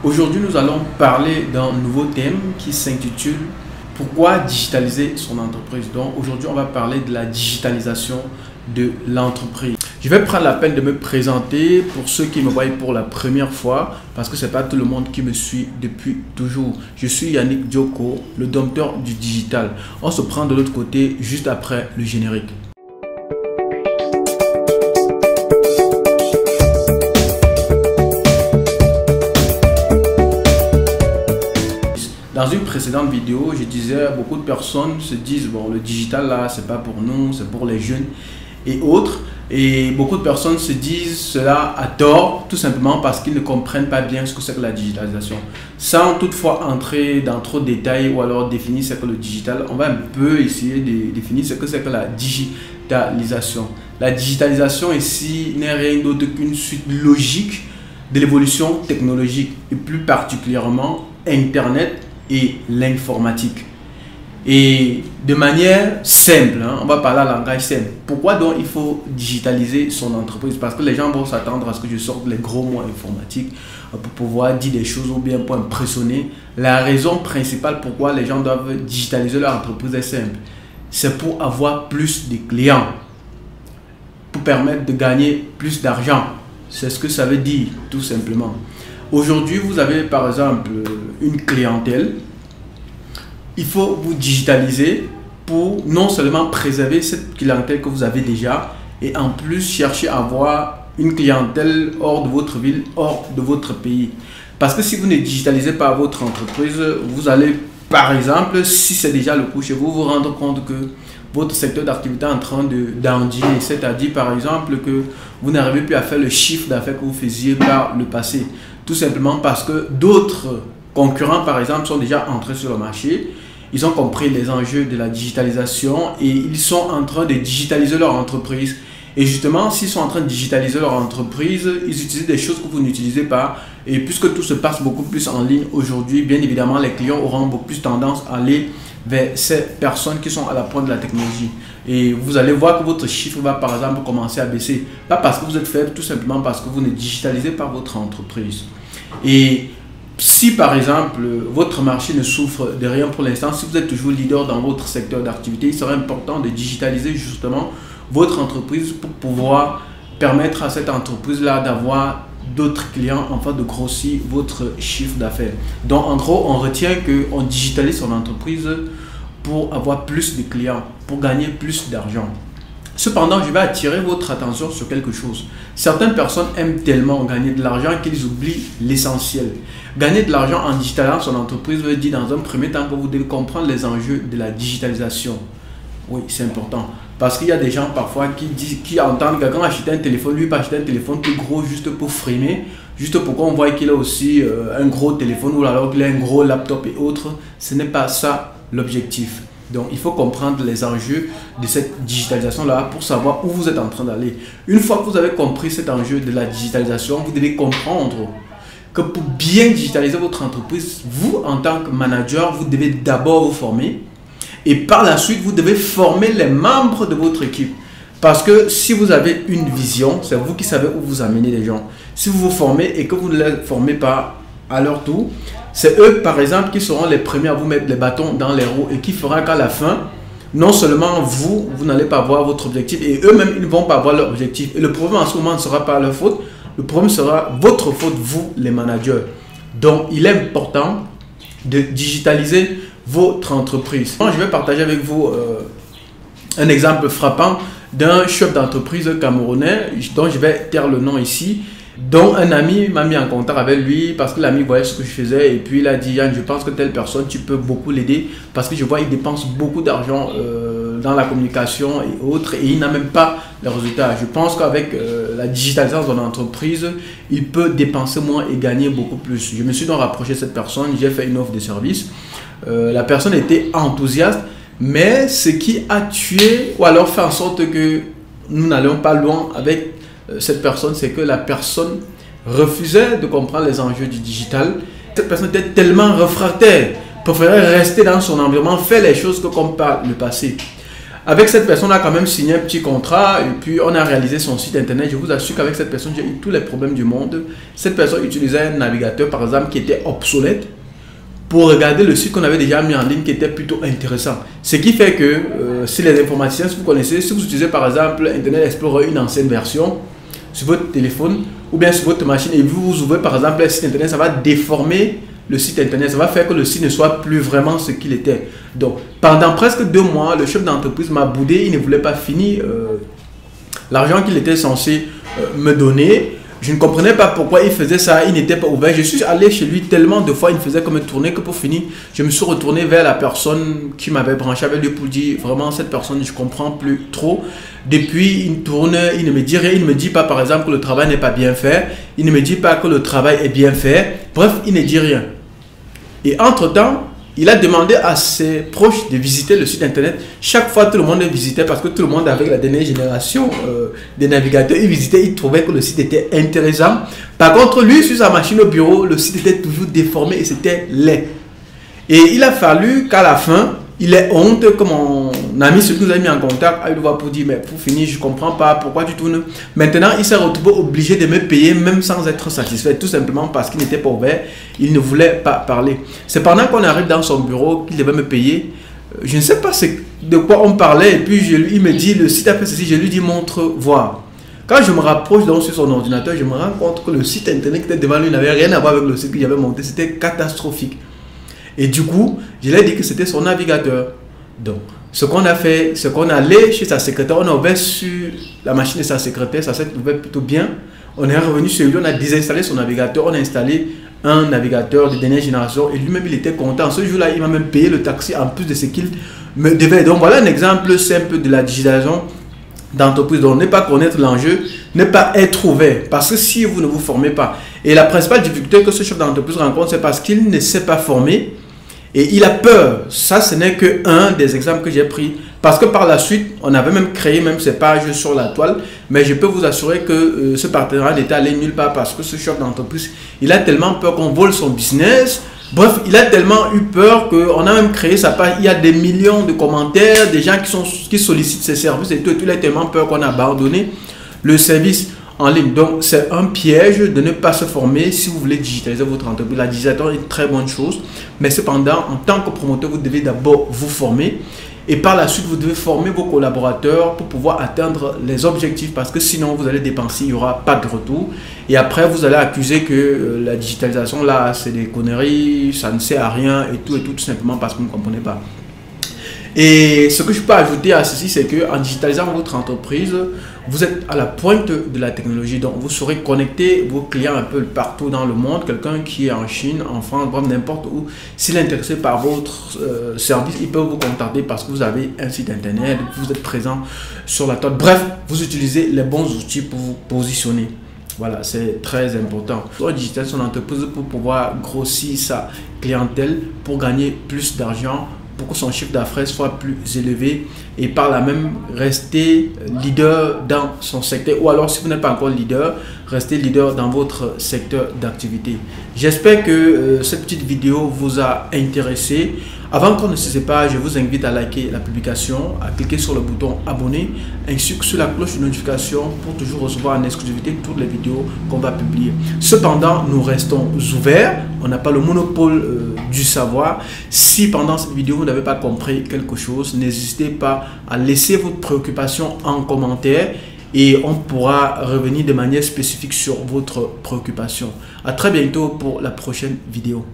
Aujourd'hui, nous allons parler d'un nouveau thème qui s'intitule « Pourquoi digitaliser son entreprise ?» Donc aujourd'hui, on va parler de la digitalisation de l'entreprise. Je vais prendre la peine de me présenter pour ceux qui me voient pour la première fois parce que ce n'est pas tout le monde qui me suit depuis toujours. Je suis Yannick Dioko, le dompteur du digital. On se prend de l'autre côté juste après le générique. Dans une précédente vidéo, je disais, beaucoup de personnes se disent, bon, le digital là, c'est pas pour nous, c'est pour les jeunes et autres. Et beaucoup de personnes se disent cela à tort, tout simplement parce qu'ils ne comprennent pas bien ce que c'est que la digitalisation. Sans toutefois entrer dans trop de détails ou alors définir ce que le digital, on va un peu essayer de définir ce que c'est que la digitalisation. La digitalisation ici n'est rien d'autre qu'une suite logique de l'évolution technologique et plus particulièrement Internet et l'informatique. Et de manière simple, on va parler en langage simple. Pourquoi donc il faut digitaliser son entreprise? Parce que les gens vont s'attendre à ce que je sorte les gros mots informatiques pour pouvoir dire des choses ou bien pour impressionner. La raison principale pourquoi les gens doivent digitaliser leur entreprise est simple. C'est pour avoir plus de clients, pour permettre de gagner plus d'argent. C'est ce que ça veut dire, tout simplement. Aujourd'hui, vous avez par exemple une clientèle. Il faut vous digitaliser pour non seulement préserver cette clientèle que vous avez déjà et en plus chercher à avoir une clientèle hors de votre ville, hors de votre pays. Parce que si vous ne digitalisez pas votre entreprise, vous allez par exemple, si c'est déjà le coup chez vous, vous rendre compte que votre secteur d'activité est en train d'endiguer, c'est-à-dire par exemple que vous n'arrivez plus à faire le chiffre d'affaires que vous faisiez par le passé. Tout simplement parce que d'autres concurrents par exemple sont déjà entrés sur le marché. Ils ont compris les enjeux de la digitalisation et ils sont en train de digitaliser leur entreprise. Et justement, s'ils sont en train de digitaliser leur entreprise, ils utilisent des choses que vous n'utilisez pas. Et puisque tout se passe beaucoup plus en ligne aujourd'hui, bien évidemment, les clients auront beaucoup plus tendance à aller vers ces personnes qui sont à la pointe de la technologie. Et vous allez voir que votre chiffre va par exemple commencer à baisser. Pas parce que vous êtes faible, tout simplement parce que vous ne digitalisez pas votre entreprise. Et si par exemple votre marché ne souffre de rien pour l'instant, si vous êtes toujours leader dans votre secteur d'activité, il serait important de digitaliser justement votre entreprise pour pouvoir permettre à cette entreprise-là d'avoir d'autres clients afin de grossir votre chiffre d'affaires. Donc en gros, on retient qu'on digitalise son entreprise pour avoir plus de clients, pour gagner plus d'argent. Cependant, je vais attirer votre attention sur quelque chose. Certaines personnes aiment tellement gagner de l'argent qu'ils oublient l'essentiel. Gagner de l'argent en digitalisant son entreprise veut dire dans un premier temps que vous devez comprendre les enjeux de la digitalisation. Oui, c'est important. Parce qu'il y a des gens parfois qui entendent quelqu'un acheter un téléphone, lui peut acheter un téléphone plus gros juste pour frimer, juste pour qu'on voit qu'il a aussi un gros téléphone ou alors qu'il a un gros laptop et autres. Ce n'est pas ça l'objectif. Donc, il faut comprendre les enjeux de cette digitalisation-là pour savoir où vous êtes en train d'aller. Une fois que vous avez compris cet enjeu de la digitalisation, vous devez comprendre que pour bien digitaliser votre entreprise, vous, en tant que manager, vous devez d'abord vous former. Et par la suite, vous devez former les membres de votre équipe. Parce que si vous avez une vision, c'est vous qui savez où vous amenez les gens. Si vous vous formez et que vous ne les formez pas à leur tour, c'est eux, par exemple, qui seront les premiers à vous mettre les bâtons dans les roues et qui fera qu'à la fin, non seulement vous n'allez pas avoir votre objectif et eux-mêmes, ils ne vont pas avoir leur objectif. Et le problème en ce moment ne sera pas leur faute, le problème sera votre faute, vous, les managers. Donc, il est important de digitaliser votre entreprise. Je vais partager avec vous un exemple frappant d'un chef d'entreprise camerounais dont je vais taire le nom ici, dont un ami m'a mis en contact avec lui parce que l'ami voyait ce que je faisais et puis il a dit: Yann, je pense que telle personne, tu peux beaucoup l'aider parce que je vois qu'il dépense beaucoup d'argent dans la communication et autres et il n'a même pas les résultats. Je pense qu'avec la digitalisation de son entreprise, il peut dépenser moins et gagner beaucoup plus. Je me suis donc rapproché de cette personne, j'ai fait une offre de service. La personne était enthousiaste, mais ce qui a tué ou alors fait en sorte que nous n'allions pas loin avec cette personne, c'est que la personne refusait de comprendre les enjeux du digital. Cette personne était tellement réfractaire, préférait rester dans son environnement, faire les choses que comme par le passé. avec cette personne, on a quand même signé un petit contrat et puis on a réalisé son site internet. Je vous assure qu'avec cette personne, j'ai eu tous les problèmes du monde. Cette personne utilisait un navigateur, par exemple, qui était obsolète pour regarder le site qu'on avait déjà mis en ligne qui était plutôt intéressant. Ce qui fait que si les informaticiens, si vous connaissez, si vous utilisez par exemple Internet Explorer, une ancienne version, sur votre téléphone ou bien sur votre machine et vous ouvrez par exemple un site internet, ça va déformer le site internet, ça va faire que le site ne soit plus vraiment ce qu'il était. Donc pendant presque 2 mois, le chef d'entreprise m'a boudé, il ne voulait pas finir l'argent qu'il était censé me donner. Je ne comprenais pas pourquoi il faisait ça, il n'était pas ouvert. Je suis allé chez lui tellement de fois, il ne faisait que me tourner, que pour finir, je me suis retourné vers la personne qui m'avait branché avec lui pour dire, vraiment cette personne, je ne comprends plus trop. Depuis, il tourne, il ne me dit rien, il ne me dit pas par exemple que le travail n'est pas bien fait, il ne me dit pas que le travail est bien fait, bref, il ne dit rien. Et entre-temps, il a demandé à ses proches de visiter le site internet. Chaque fois, tout le monde visitait parce que tout le monde avec la dernière génération des navigateurs, il visitait, il trouvait que le site était intéressant. Par contre, lui, sur sa machine au bureau, le site était toujours déformé et c'était laid. Et il a fallu qu'à la fin, il ait honte, que mon ami, celui qui nous a mis en contact, il va pour dire, mais pour finir, je ne comprends pas pourquoi tu tournes. Maintenant, il s'est retrouvé obligé de me payer même sans être satisfait, tout simplement parce qu'il n'était pas ouvert, il ne voulait pas parler. C'est pendant qu'on arrive dans son bureau qu'il devait me payer. Je ne sais pas de quoi on parlait, et puis il me dit, le site a fait ceci, je lui dis, montre, voir. Quand je me rapproche donc sur son ordinateur, je me rends compte que le site internet qui était devant lui n'avait rien à voir avec le site que j'avais monté, c'était catastrophique. Et du coup, je lui ai dit que c'était son navigateur. Donc, ce qu'on a fait, c'est qu'on est allé chez sa secrétaire, on a ouvert sur la machine de sa secrétaire, ça s'est ouvert plutôt bien. On est revenu sur lui, on a désinstallé son navigateur, on a installé un navigateur de dernière génération et lui-même il était content. Ce jour-là, il m'a même payé le taxi en plus de ce qu'il me devait. Donc voilà un exemple simple de la digitalisation d'entreprise. Donc ne pas connaître l'enjeu, ne pas être ouvert. Parce que si vous ne vous formez pas, et la principale difficulté que ce chef d'entreprise rencontre, c'est parce qu'il ne s'est pas formé. Et il a peur. Ça, ce n'est qu'un des exemples que j'ai pris. Parce que par la suite, on avait même créé même ces pages sur la toile. Mais je peux vous assurer que ce partenariat n'était allé nulle part parce que ce chef d'entreprise, il a tellement peur qu'on vole son business. Bref, il a tellement eu peur qu'on a même créé sa page. Il y a des millions de commentaires, des gens qui sollicitent ses services et tout. Il a tellement peur qu'on a abandonné le service en ligne. Donc, c'est un piège de ne pas se former si vous voulez digitaliser votre entreprise. La digitalisation est une très bonne chose, mais cependant, en tant que promoteur, vous devez d'abord vous former et par la suite, vous devez former vos collaborateurs pour pouvoir atteindre les objectifs parce que sinon, vous allez dépenser, il n'y aura pas de retour. Et après, vous allez accuser que la digitalisation, là, c'est des conneries, ça ne sert à rien et tout simplement parce que vous ne comprenez pas. Et ce que je peux ajouter à ceci, c'est qu'en digitalisant votre entreprise, vous êtes à la pointe de la technologie. Donc, vous saurez connecter vos clients un peu partout dans le monde. Quelqu'un qui est en Chine, en France, n'importe où, s'il est intéressé par votre service, il peut vous contacter parce que vous avez un site internet, vous êtes présent sur la toile. Bref, vous utilisez les bons outils pour vous positionner. Voilà, c'est très important. On digitalise son entreprise pour pouvoir grossir sa clientèle, pour gagner plus d'argent, pour que son chiffre d'affaires soit plus élevé et par là même rester leader dans son secteur ou alors si vous n'êtes pas encore leader, restez leader dans votre secteur d'activité. J'espère que cette petite vidéo vous a intéressé. Avant qu'on ne se sépare, je vous invite à liker la publication, à cliquer sur le bouton abonner ainsi que sur la cloche de notification pour toujours recevoir en exclusivité toutes les vidéos qu'on va publier. Cependant, nous restons ouverts, on n'a pas le monopole du savoir. Si pendant cette vidéo vous n'avez pas compris quelque chose, n'hésitez pas à laisser votre préoccupation en commentaire et on pourra revenir de manière spécifique sur votre préoccupation. À très bientôt pour la prochaine vidéo.